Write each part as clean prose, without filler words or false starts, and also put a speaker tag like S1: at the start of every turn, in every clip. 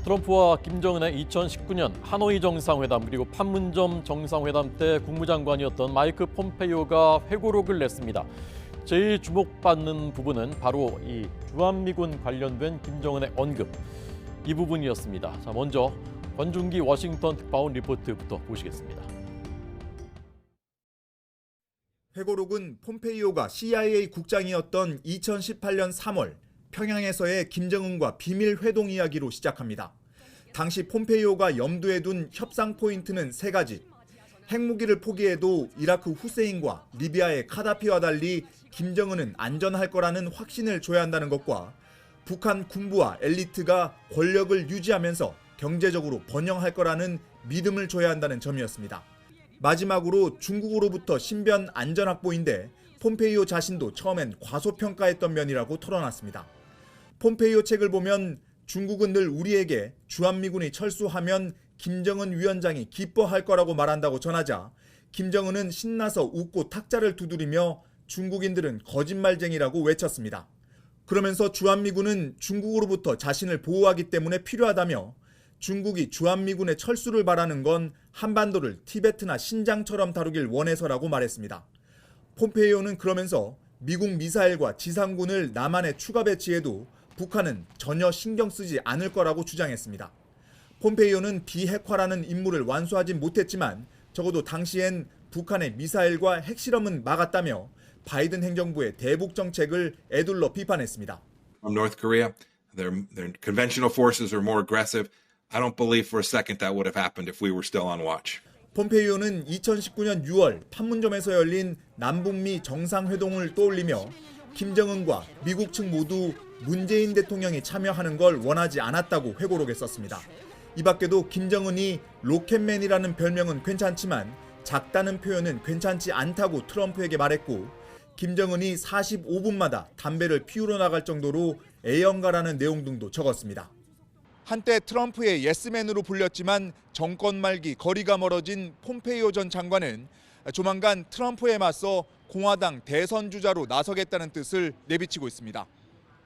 S1: 트럼프와 김정은의 2019년 하노이 정상회담 그리고 판문점 정상회담 때 국무장관이었던 마이크 폼페이오가 회고록을 냈습니다. 제일 주목받는 부분은 바로 이 주한미군 관련된 김정은의 언급, 이 부분이었습니다. 자, 먼저 권준기 워싱턴 특파원 리포트부터 보시겠습니다.
S2: 회고록은 폼페이오가 CIA 국장이었던 2018년 3월 평양에서의 김정은과 비밀 회동 이야기로 시작합니다. 당시 폼페이오가 염두에 둔 협상 포인트는 3가지. 핵무기를 포기해도 이라크 후세인과 리비아의 카다피와 달리 김정은은 안전할 거라는 확신을 줘야 한다는 것과 북한 군부와 엘리트가 권력을 유지하면서 경제적으로 번영할 거라는 믿음을 줘야 한다는 점이었습니다. 마지막으로 중국으로부터 신변 안전 확보인데 폼페이오 자신도 처음엔 과소평가했던 면이라고 털어놨습니다. 폼페이오 책을 보면 중국은 늘 우리에게 주한미군이 철수하면 김정은 위원장이 기뻐할 거라고 말한다고 전하자 김정은은 신나서 웃고 탁자를 두드리며 중국인들은 거짓말쟁이라고 외쳤습니다. 그러면서 주한미군은 중국으로부터 자신을 보호하기 때문에 필요하다며 중국이 주한미군의 철수를 바라는 건 한반도를 티베트나 신장처럼 다루길 원해서라고 말했습니다. 폼페이오는 그러면서 미국 미사일과 지상군을 남한에 추가 배치해도 북한은 전혀 신경 쓰지 않을 거라고 주장했습니다. 폼페이오는 비핵화라는 임무를 완수하진 못했지만 적어도 당시엔 북한의 미사일과 핵실험은 막았다며 바이든 행정부의 대북 정책을 에둘러 비판했습니다.
S3: North Korea, their conventional forces are more aggressive. I don't believe for a second that would have happened if we were still on watch.
S2: 폼페이오는 2019년 6월 판문점에서 열린 남북미 정상회동을 떠올리며 김정은과 미국 측 모두 문재인 대통령이 참여하는 걸 원하지 않았다고 회고록에 썼습니다. 이 밖에도 김정은이 로켓맨이라는 별명은 괜찮지만 작다는 표현은 괜찮지 않다고 트럼프에게 말했고 김정은이 45분마다 담배를 피우러 나갈 정도로 애연가라는 내용 등도 적었습니다. 한때 트럼프의 예스맨으로 불렸지만 정권 말기 거리가 멀어진 폼페이오 전 장관은 조만간 트럼프에 맞서 공화당 대선 주자로 나서겠다는 뜻을 내비치고 있습니다.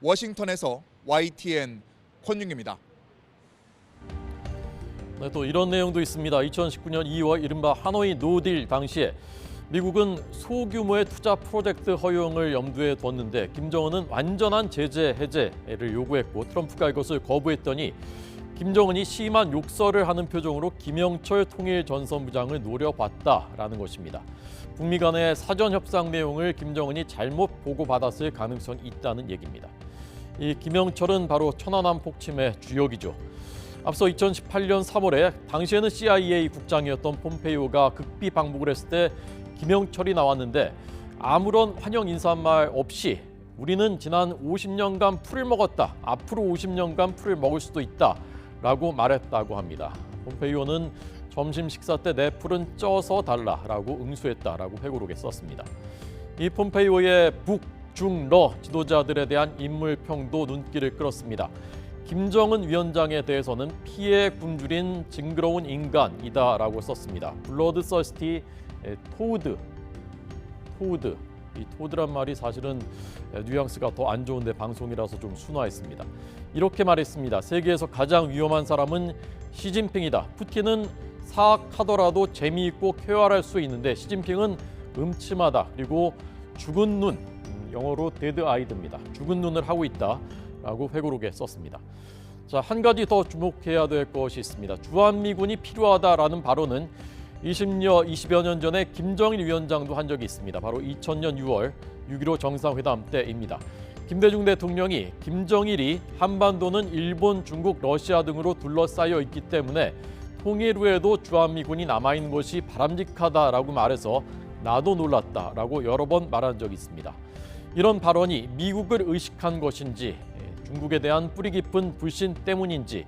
S2: 워싱턴에서 YTN 권윤기입니다.
S1: 네, 또 이런 내용도 있습니다. 2019년 2월 이른바 하노이 노딜 당시에 미국은 소규모의 투자 프로젝트 허용을 염두에 뒀는데 김정은은 완전한 제재 해제를 요구했고 트럼프가 이것을 거부했더니 김정은이 심한 욕설을 하는 표정으로 김영철 통일전선부장을 노려봤다라는 것입니다. 북미 간의 사전 협상 내용을 김정은이 잘못 보고받았을 가능성이 있다는 얘기입니다. 이 김영철은 바로 천안함 폭침의 주역이죠. 앞서 2018년 3월에 당시에는 CIA 국장이었던 폼페이오가 극비 방북을 했을 때 김영철이 나왔는데 아무런 환영 인사말 없이 우리는 지난 50년간 풀을 먹었다. 앞으로 50년간 풀을 먹을 수도 있다라고 말했다고 합니다. 폼페이오는 점심 식사 때 내 풀은 쪄서 달라라고 응수했다라고 회고록에 썼습니다. 이 폼페이오의 북, 중, 러 지도자들에 대한 인물평도 눈길을 끌었습니다. 김정은 위원장에 대해서는 피해 굶주린 징그러운 인간이다라고 썼습니다. 블러드서스티 토우드. 이 토우드란 말이 사실은 뉘앙스가 더 안 좋은데 방송이라서 좀 순화했습니다. 이렇게 말했습니다. 세계에서 가장 위험한 사람은 시진핑이다. 푸틴은 사악하더라도 재미있고 쾌활할 수 있는데 시진핑은 음침하다. 그리고 죽은 눈, 영어로 데드 아이드입니다. 죽은 눈을 하고 있다라고 회고록에 썼습니다. 자, 한 가지 더 주목해야 될 것이 있습니다. 주한미군이 필요하다라는 발언은 20여 년 전에 김정일 위원장도 한 적이 있습니다. 바로 2000년 6월 6.15 정상회담 때입니다. 김대중 대통령이 김정일이 한반도는 일본, 중국, 러시아 등으로 둘러싸여 있기 때문에 통일 후에도 주한미군이 남아있는 것이 바람직하다라고 말해서 나도 놀랐다라고 여러 번 말한 적이 있습니다. 이런 발언이 미국을 의식한 것인지 중국에 대한 뿌리 깊은 불신 때문인지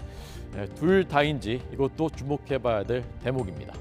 S1: 둘 다인지 이것도 주목해봐야 될 대목입니다.